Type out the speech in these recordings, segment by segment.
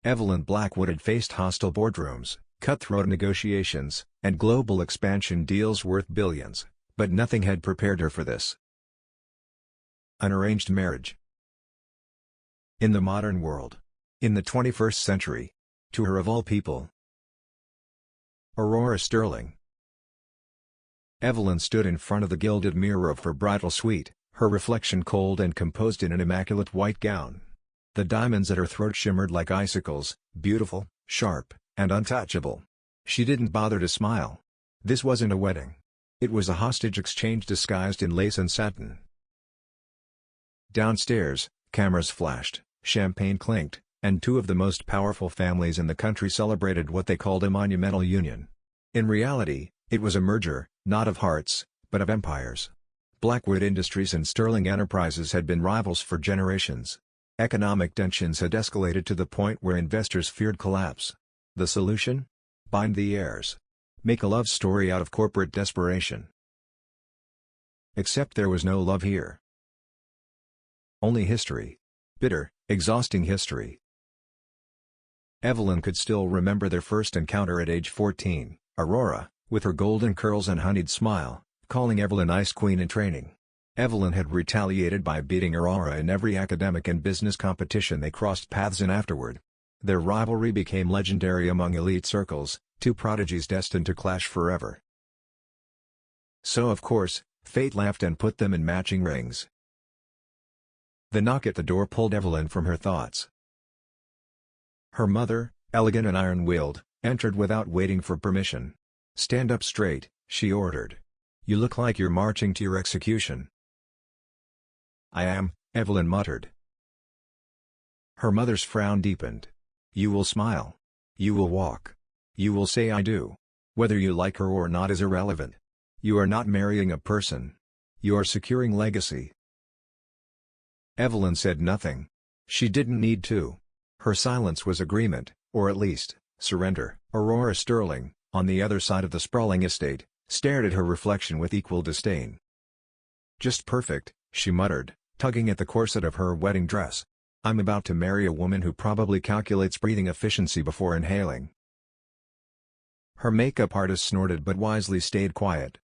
Evelyn Blackwood had faced hostile boardrooms, cutthroat negotiations, and global expansion deals worth billions, but nothing had prepared her for this. An arranged marriage. In the modern world. In the 21st century. To her of all people. Aurora Sterling. Evelyn stood in front of the gilded mirror of her bridal suite, her reflection cold and composed in an immaculate white gown. The diamonds at her throat shimmered like icicles, beautiful, sharp, and untouchable. She didn't bother to smile. This wasn't a wedding. It was a hostage exchange disguised in lace and satin. Downstairs, cameras flashed, champagne clinked, and two of the most powerful families in the country celebrated what they called a monumental union. In reality, it was a merger, not of hearts, but of empires. Blackwood Industries and Sterling Enterprises had been rivals for generations. Economic tensions had escalated to the point where investors feared collapse. The solution? Bind the heirs. Make a love story out of corporate desperation. Except there was no love here. Only history. Bitter, exhausting history. Evelyn could still remember their first encounter at age 14, Aurora, with her golden curls and honeyed smile, calling Evelyn Ice Queen in training. Evelyn had retaliated by beating Aurora in every academic and business competition they crossed paths in afterward. Their rivalry became legendary among elite circles, two prodigies destined to clash forever. So of course, fate laughed and put them in matching rings. The knock at the door pulled Evelyn from her thoughts. Her mother, elegant and iron-willed, entered without waiting for permission. "Stand up straight," she ordered. "You look like you're marching to your execution." "I am," Evelyn muttered. Her mother's frown deepened. "You will smile. You will walk. You will say I do. Whether you like her or not is irrelevant. You are not marrying a person. You are securing legacy." Evelyn said nothing. She didn't need to. Her silence was agreement, or at least, surrender. Aurora Sterling, on the other side of the sprawling estate, stared at her reflection with equal disdain. "Just perfect," she muttered, tugging at the corset of her wedding dress. "I'm about to marry a woman who probably calculates breathing efficiency before inhaling." Her makeup artist snorted but wisely stayed quiet.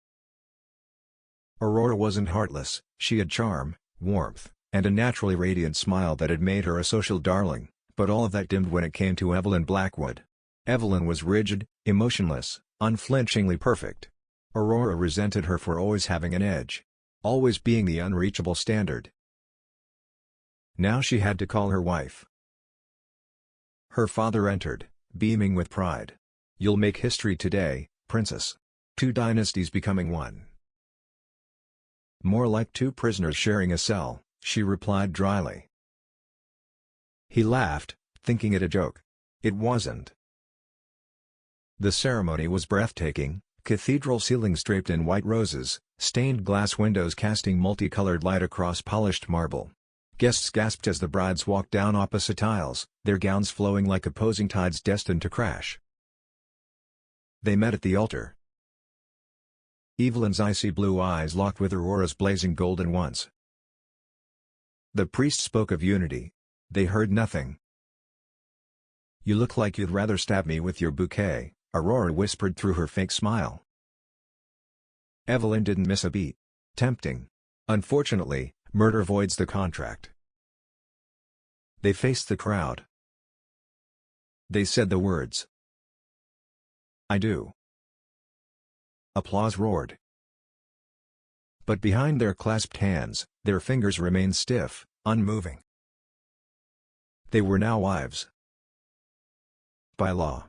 Aurora wasn't heartless, she had charm, warmth, and a naturally radiant smile that had made her a social darling, but all of that dimmed when it came to Evelyn Blackwood. Evelyn was rigid, emotionless, unflinchingly perfect. Aurora resented her for always having an edge. Always being the unreachable standard. Now she had to call her wife. Her father entered, beaming with pride. "You'll make history today, Princess. 2 dynasties becoming one." "More like 2 prisoners sharing a cell," she replied dryly. He laughed, thinking it a joke. It wasn't. The ceremony was breathtaking, cathedral ceilings draped in white roses, stained glass windows casting multicolored light across polished marble. Guests gasped as the brides walked down opposite aisles, their gowns flowing like opposing tides destined to crash. They met at the altar. Evelyn's icy blue eyes locked with Aurora's blazing golden ones. The priest spoke of unity. They heard nothing. "You look like you'd rather stab me with your bouquet," Aurora whispered through her fake smile. Evelyn didn't miss a beat. Tempting. Unfortunately, murder voids the contract. They faced the crowd. They said the words. "I do." Applause roared. But behind their clasped hands, their fingers remained stiff, unmoving. They were now wives. By law.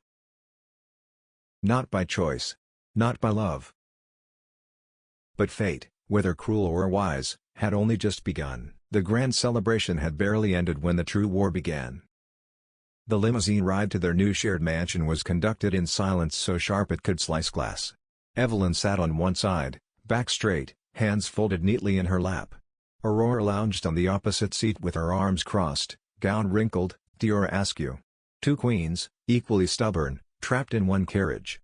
Not by choice. Not by love. But fate, whether cruel or wise, had only just begun. The grand celebration had barely ended when the true war began. The limousine ride to their new shared mansion was conducted in silence so sharp it could slice glass. Evelyn sat on one side, back straight, hands folded neatly in her lap. Aurora lounged on the opposite seat with her arms crossed, gown wrinkled, Dior askew. 2 queens, equally stubborn, trapped in one carriage.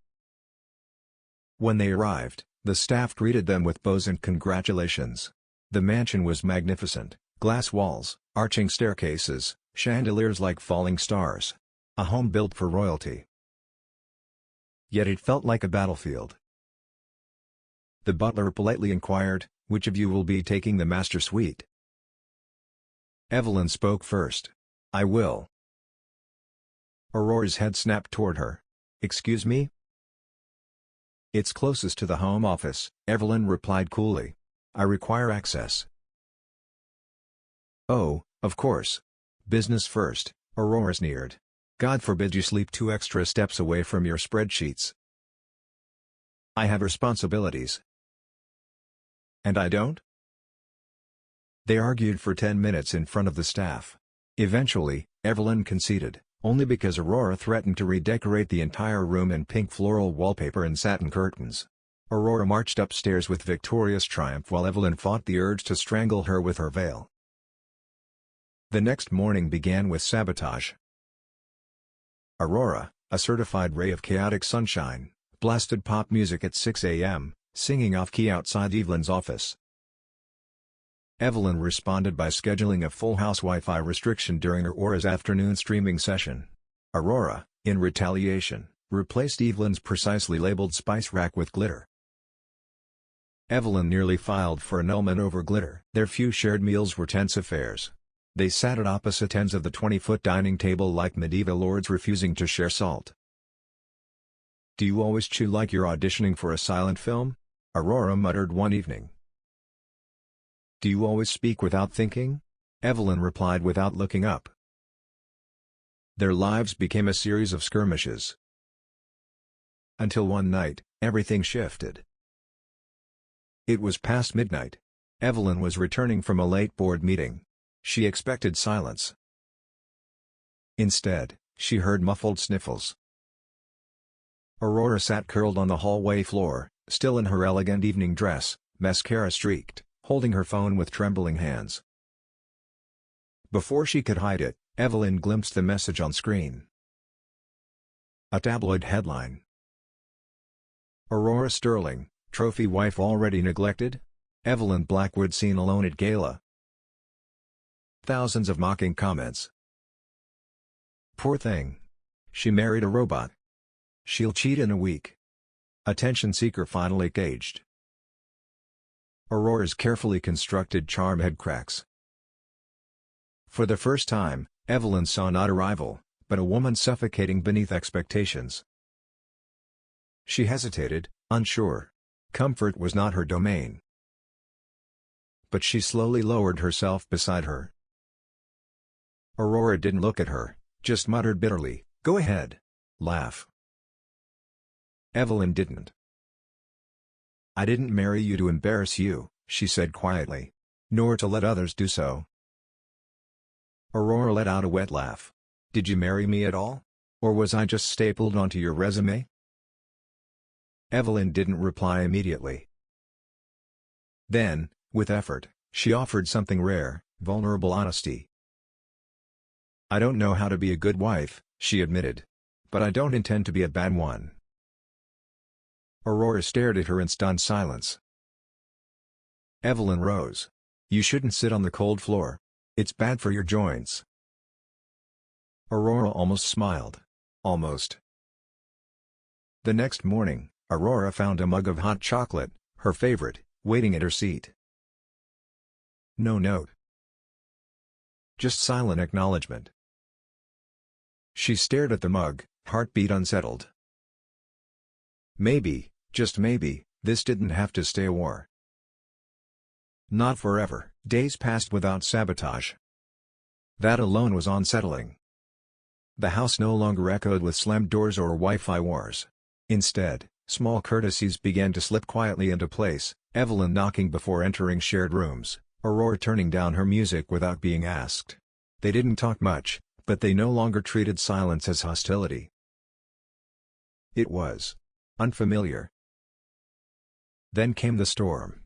When they arrived, the staff greeted them with bows and congratulations. The mansion was magnificent, glass walls, arching staircases, chandeliers like falling stars. a home built for royalty. Yet it felt like a battlefield. The butler politely inquired, "Which of you will be taking the master suite?" Evelyn spoke first. "I will." Aurora's head snapped toward her. "Excuse me?" "It's closest to the home office," Evelyn replied coolly. "I require access." "Oh, of course. Business first," Aurora sneered. "God forbid you sleep 2 extra steps away from your spreadsheets." "I have responsibilities." "And I don't?" They argued for 10 minutes in front of the staff. Eventually, Evelyn conceded, only because Aurora threatened to redecorate the entire room in pink floral wallpaper and satin curtains. Aurora marched upstairs with victorious triumph while Evelyn fought the urge to strangle her with her veil. The next morning began with sabotage. Aurora, a certified ray of chaotic sunshine, blasted pop music at 6 a.m., singing off-key outside Evelyn's office. Evelyn responded by scheduling a full house Wi-Fi restriction during Aurora's afternoon streaming session. Aurora, in retaliation, replaced Evelyn's precisely labeled spice rack with glitter. Evelyn nearly filed for annulment over glitter. Their few shared meals were tense affairs. They sat at opposite ends of the 20-foot dining table like medieval lords refusing to share salt. "Do you always chew like you're auditioning for a silent film?" Aurora muttered one evening. "Do you always speak without thinking?" Evelyn replied without looking up. Their lives became a series of skirmishes. Until one night, everything shifted. It was past midnight. Evelyn was returning from a late board meeting. She expected silence. Instead, she heard muffled sniffles. Aurora sat curled on the hallway floor, still in her elegant evening dress, mascara streaked, holding her phone with trembling hands. Before she could hide it, Evelyn glimpsed the message on screen. A tabloid headline. "Aurora Sterling, trophy wife already neglected? Evelyn Blackwood seen alone at gala." Thousands of mocking comments. "Poor thing. She married a robot. She'll cheat in a week. Attention seeker finally caged." Aurora's carefully constructed charm had cracks. For the first time, Evelyn saw not a rival, but a woman suffocating beneath expectations. She hesitated, unsure. Comfort was not her domain. But she slowly lowered herself beside her. Aurora didn't look at her, just muttered bitterly, "Go ahead. Laugh." Evelyn didn't. "I didn't marry you to embarrass you," she said quietly. "Nor to let others do so." Aurora let out a wet laugh. "Did you marry me at all? Or was I just stapled onto your resume?" Evelyn didn't reply immediately. Then, with effort, she offered something rare, vulnerable honesty. "I don't know how to be a good wife," she admitted. "But I don't intend to be a bad one." Aurora stared at her in stunned silence. Evelyn rose. "You shouldn't sit on the cold floor. It's bad for your joints." Aurora almost smiled. Almost. The next morning, Aurora found a mug of hot chocolate, her favorite, waiting at her seat. No note. Just silent acknowledgement. She stared at the mug, heartbeat unsettled. Maybe, just maybe, this didn't have to stay a war. Not forever. Days passed without sabotage. That alone was unsettling. The house no longer echoed with slammed doors or Wi-Fi wars. Instead, small courtesies began to slip quietly into place, Evelyn knocking before entering shared rooms, Aurora turning down her music without being asked. They didn't talk much, but they no longer treated silence as hostility. It was unfamiliar. Then came the storm.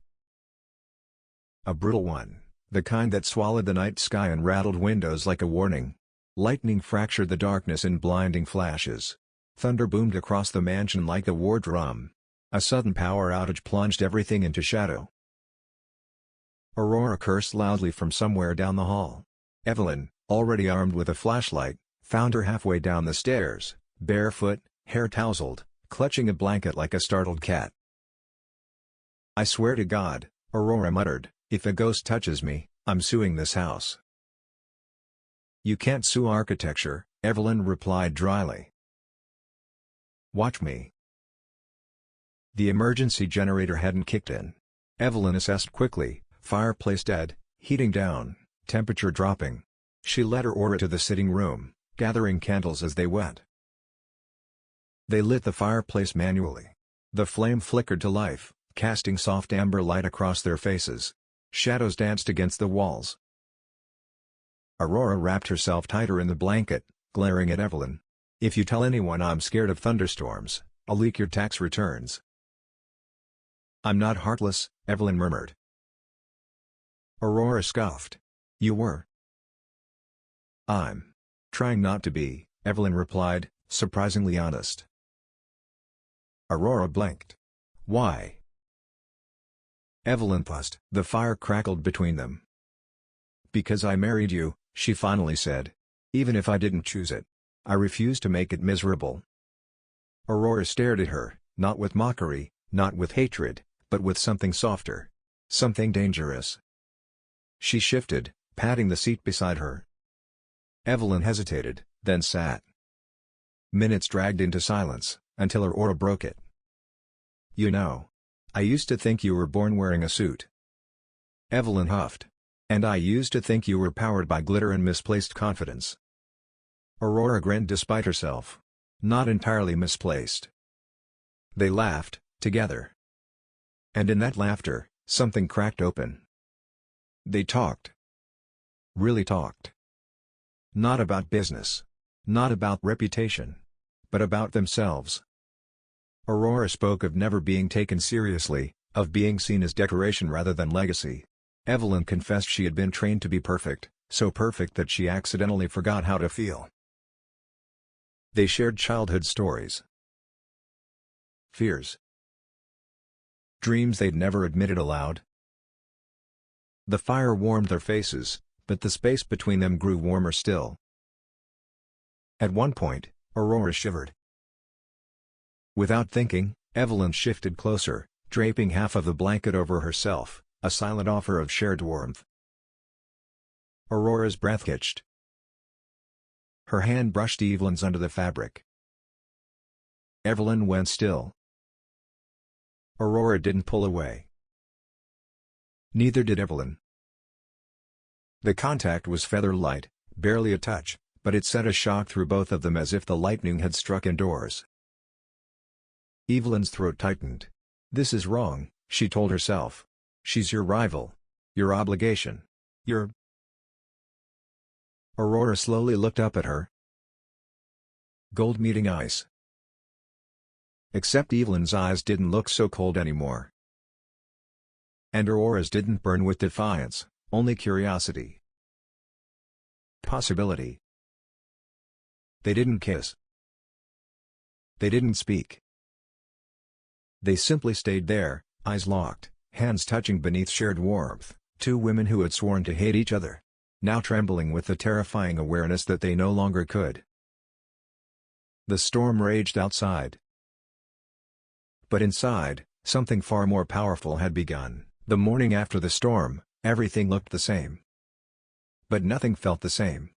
A brutal one, the kind that swallowed the night sky and rattled windows like a warning. Lightning fractured the darkness in blinding flashes. Thunder boomed across the mansion like a war drum. A sudden power outage plunged everything into shadow. Aurora cursed loudly from somewhere down the hall. Evelyn, already armed with a flashlight, found her halfway down the stairs, barefoot, hair tousled, clutching a blanket like a startled cat. "I swear to God," Aurora muttered, "if a ghost touches me, I'm suing this house." "You can't sue architecture," Evelyn replied dryly. "Watch me." The emergency generator hadn't kicked in. Evelyn assessed quickly, fireplace dead, heating down, temperature dropping. She led Aurora to the sitting room, gathering candles as they went. They lit the fireplace manually. The flame flickered to life, casting soft amber light across their faces. Shadows danced against the walls. Aurora wrapped herself tighter in the blanket, glaring at Evelyn. "If you tell anyone I'm scared of thunderstorms, I'll leak your tax returns." "I'm not heartless," Evelyn murmured. Aurora scoffed. "You were." "I'm trying not to be," Evelyn replied, surprisingly honest. Aurora blinked. "Why?" Evelyn paused. The fire crackled between them. "Because I married you," she finally said. "Even if I didn't choose it. I refuse to make it miserable." Aurora stared at her, not with mockery, not with hatred, but with something softer. Something dangerous. She shifted, patting the seat beside her. Evelyn hesitated, then sat. Minutes dragged into silence, until Aurora broke it. "You know, I used to think you were born wearing a suit." Evelyn huffed. "And I used to think you were powered by glitter and misplaced confidence." Aurora grinned despite herself. Not entirely misplaced. They laughed, together. And in that laughter, something cracked open. They talked. Really talked. Not about business. Not about reputation. But about themselves. Aurora spoke of never being taken seriously, of being seen as decoration rather than legacy. Evelyn confessed she had been trained to be perfect, so perfect that she accidentally forgot how to feel. They shared childhood stories. Fears. Dreams they'd never admitted aloud. The fire warmed their faces, but the space between them grew warmer still. At one point, Aurora shivered. Without thinking, Evelyn shifted closer, draping half of the blanket over herself, a silent offer of shared warmth. Aurora's breath hitched. Her hand brushed Evelyn's under the fabric. Evelyn went still. Aurora didn't pull away. Neither did Evelyn. The contact was feather light, barely a touch, but it sent a shock through both of them as if the lightning had struck indoors. Evelyn's throat tightened. "This is wrong," she told herself. "She's your rival. Your obligation. Your—" Aurora slowly looked up at her. Gold meeting ice. Except Evelyn's eyes didn't look so cold anymore. And Aurora's didn't burn with defiance, only curiosity. Possibility. They didn't kiss. They didn't speak. They simply stayed there, eyes locked, hands touching beneath shared warmth, two women who had sworn to hate each other, now trembling with the terrifying awareness that they no longer could. The storm raged outside. But inside, something far more powerful had begun. The morning after the storm, everything looked the same. But nothing felt the same.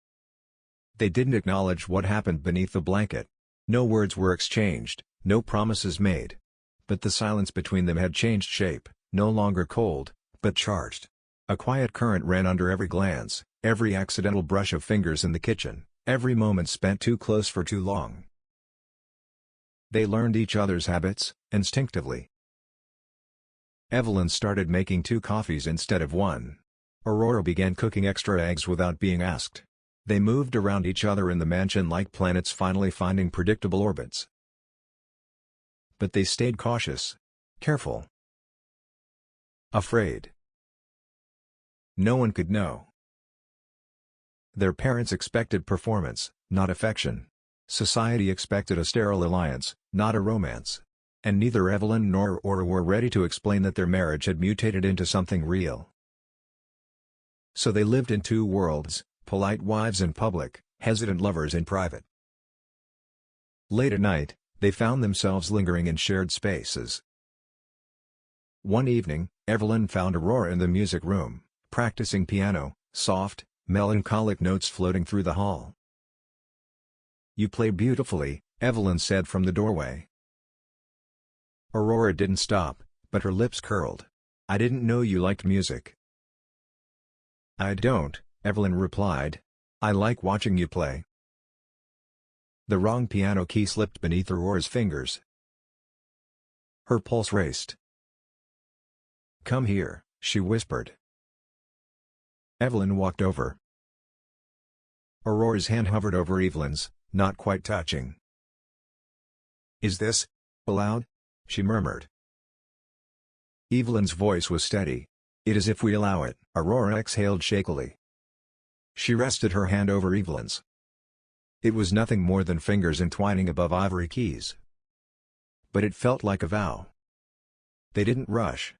They didn't acknowledge what happened beneath the blanket. No words were exchanged, no promises made. But the silence between them had changed shape, no longer cold, but charged. A quiet current ran under every glance, every accidental brush of fingers in the kitchen, every moment spent too close for too long. They learned each other's habits, instinctively. Evelyn started making 2 coffees instead of 1. Aurora began cooking extra eggs without being asked. They moved around each other in the mansion like planets finally finding predictable orbits. But they stayed cautious. Careful. Afraid. No one could know. Their parents expected performance, not affection. Society expected a sterile alliance, not a romance. And neither Evelyn nor Aurora were ready to explain that their marriage had mutated into something real. So they lived in 2 worlds, polite wives in public, hesitant lovers in private. Late at night, they found themselves lingering in shared spaces. One evening, Evelyn found Aurora in the music room, practicing piano, soft, melancholic notes floating through the hall. "You play beautifully," Evelyn said from the doorway. Aurora didn't stop, but her lips curled. "I didn't know you liked music." "I don't," Evelyn replied. "I like watching you play." The wrong piano key slipped beneath Aurora's fingers. Her pulse raced. "Come here," she whispered. Evelyn walked over. Aurora's hand hovered over Evelyn's, not quite touching. "Is this allowed?" she murmured. Evelyn's voice was steady. "It is if we allow it," Aurora exhaled shakily. She rested her hand over Evelyn's. It was nothing more than fingers entwining above ivory keys. But it felt like a vow. They didn't rush.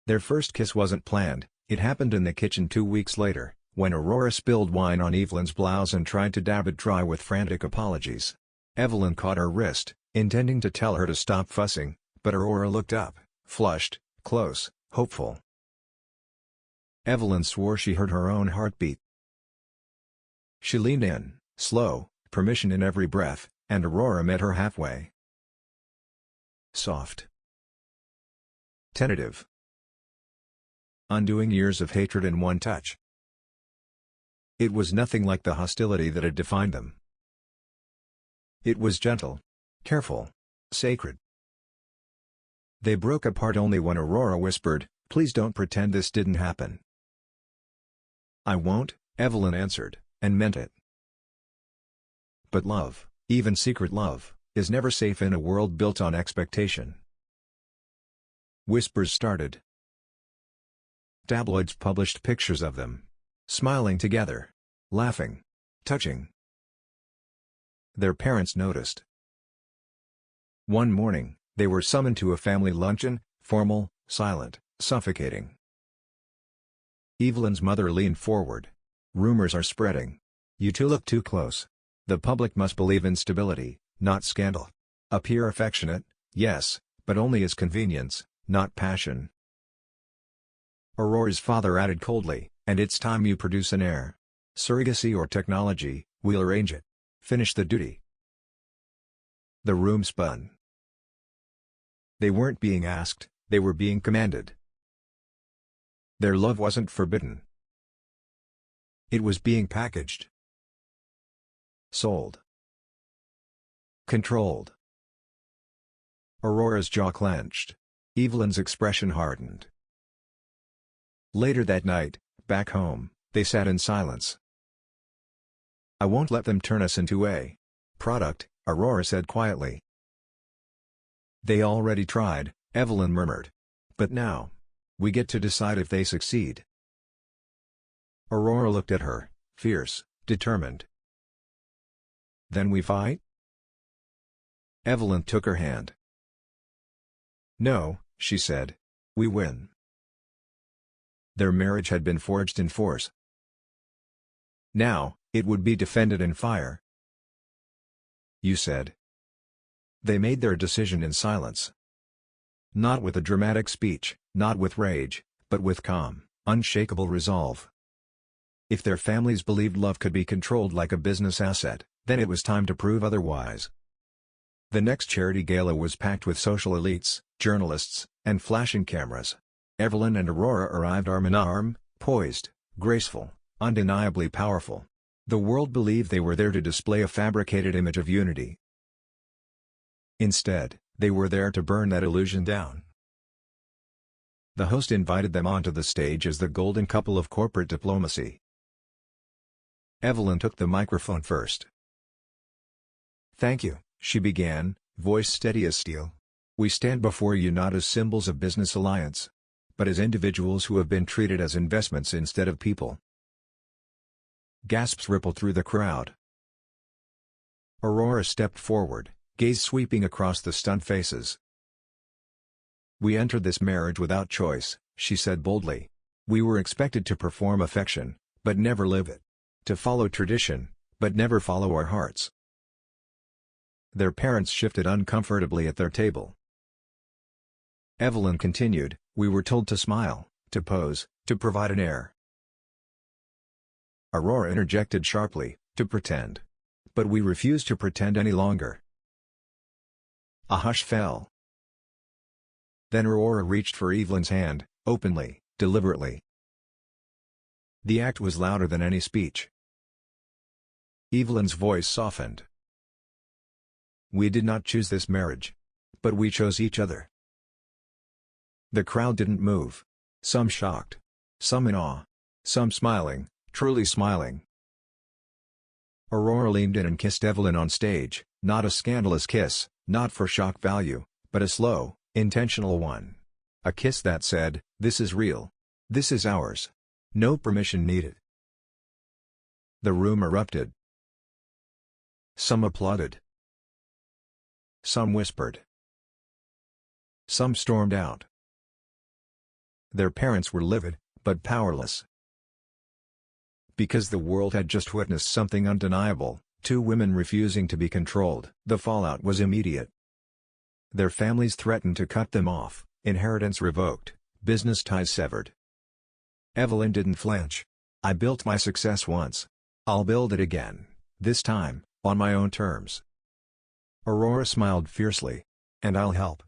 Their first kiss wasn't planned, it happened in the kitchen 2 weeks later, when Aurora spilled wine on Evelyn's blouse and tried to dab it dry with frantic apologies. Evelyn caught her wrist, intending to tell her to stop fussing, but Aurora looked up, flushed, close, hopeful. Evelyn swore she heard her own heartbeat. She leaned in, slow, permission in every breath, and Aurora met her halfway. Soft. Tentative. Undoing years of hatred in one touch. It was nothing like the hostility that had defined them. It was gentle, careful, sacred. They broke apart only when Aurora whispered, "Please don't pretend this didn't happen." "I won't," Evelyn answered, and meant it. But love, even secret love, is never safe in a world built on expectation. Whispers started. Tabloids published pictures of them, smiling together, laughing, touching. Their parents noticed. One morning, they were summoned to a family luncheon, formal, silent, suffocating. Evelyn's mother leaned forward. "Rumors are spreading. You two look too close. The public must believe in stability, not scandal. Appear affectionate, yes, but only as convenience, not passion." Aurora's father added coldly, "And it's time you produce an heir. Surrogacy or technology, we'll arrange it. Finish the duty." The room spun. They weren't being asked, they were being commanded. Their love wasn't forbidden. It was being packaged. Sold. Controlled. Aurora's jaw clenched. Evelyn's expression hardened. Later that night, back home, they sat in silence. "I won't let them turn us into a product," Aurora said quietly. "They already tried," Evelyn murmured. "But now, we get to decide if they succeed." Aurora looked at her, fierce, determined. "Then we fight?" Evelyn took her hand. "No," she said. "We win." Their marriage had been forged in force. Now, it would be defended in fire. "You said." They made their decision in silence. Not with a dramatic speech, not with rage, but with calm, unshakable resolve. If their families believed love could be controlled like a business asset, then it was time to prove otherwise. The next charity gala was packed with social elites, journalists, and flashing cameras. Evelyn and Aurora arrived arm in arm, poised, graceful, undeniably powerful. The world believed they were there to display a fabricated image of unity. Instead, they were there to burn that illusion down. The host invited them onto the stage as the golden couple of corporate diplomacy. Evelyn took the microphone first. "Thank you," she began, voice steady as steel. "We stand before you not as symbols of business alliance, but as individuals who have been treated as investments instead of people." Gasps rippled through the crowd. Aurora stepped forward, gaze sweeping across the stunned faces. "We entered this marriage without choice," she said boldly. "We were expected to perform affection, but never live it. To follow tradition, but never follow our hearts. Their parents shifted uncomfortably at their table. Evelyn continued, "We were told to smile, to pose, to provide an air." Aurora interjected sharply, "To pretend. But we refuse to pretend any longer." A hush fell. Then Aurora reached for Evelyn's hand, openly, deliberately. The act was louder than any speech. Evelyn's voice softened. "We did not choose this marriage. But we chose each other." The crowd didn't move. Some shocked. Some in awe. Some smiling, truly smiling. Aurora leaned in and kissed Evelyn on stage, not a scandalous kiss, not for shock value, but a slow, intentional one. A kiss that said, "This is real. This is ours. No permission needed." The room erupted. Some applauded. Some whispered. Some stormed out. Their parents were livid, but powerless. Because the world had just witnessed something undeniable, two women refusing to be controlled. The fallout was immediate. Their families threatened to cut them off, inheritance revoked, business ties severed. Evelyn didn't flinch. "I built my success once. I'll build it again, this time, on my own terms." Aurora smiled fiercely. "And I'll help."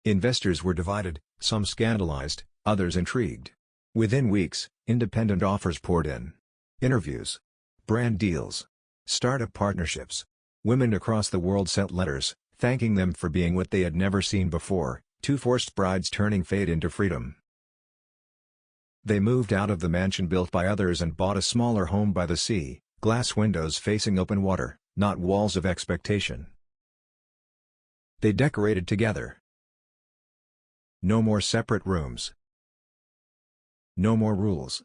Investors were divided, some scandalized, others intrigued. Within weeks, independent offers poured in. Interviews. Brand deals. Startup partnerships. Women across the world sent letters, thanking them for being what they had never seen before, two forced brides turning fate into freedom. They moved out of the mansion built by others and bought a smaller home by the sea, glass windows facing open water, not walls of expectation. They decorated together. No more separate rooms. No more rules.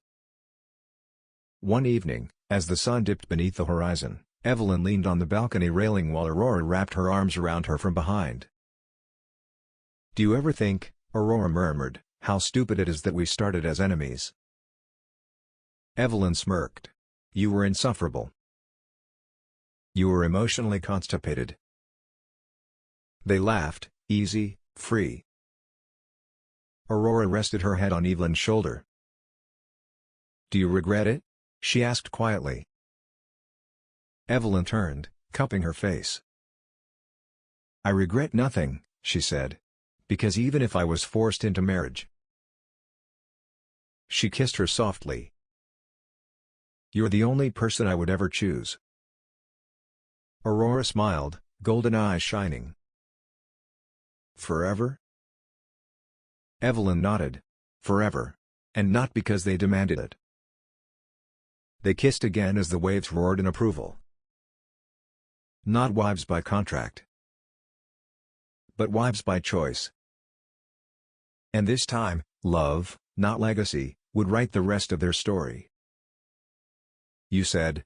One evening, as the sun dipped beneath the horizon, Evelyn leaned on the balcony railing while Aurora wrapped her arms around her from behind. "Do you ever think," Aurora murmured, "how stupid it is that we started as enemies?" Evelyn smirked. "You were insufferable. You were emotionally constipated." They laughed, easy, free. Aurora rested her head on Evelyn's shoulder. "Do you regret it?" she asked quietly. Evelyn turned, cupping her face. "I regret nothing," she said. "Because even if I was forced into marriage..." She kissed her softly. "You're the only person I would ever choose." Aurora smiled, golden eyes shining. "Forever?" Evelyn nodded. "Forever. And not because they demanded it." They kissed again as the waves roared in approval. Not wives by contract, but wives by choice. And this time, love, not legacy, would write the rest of their story. "You said,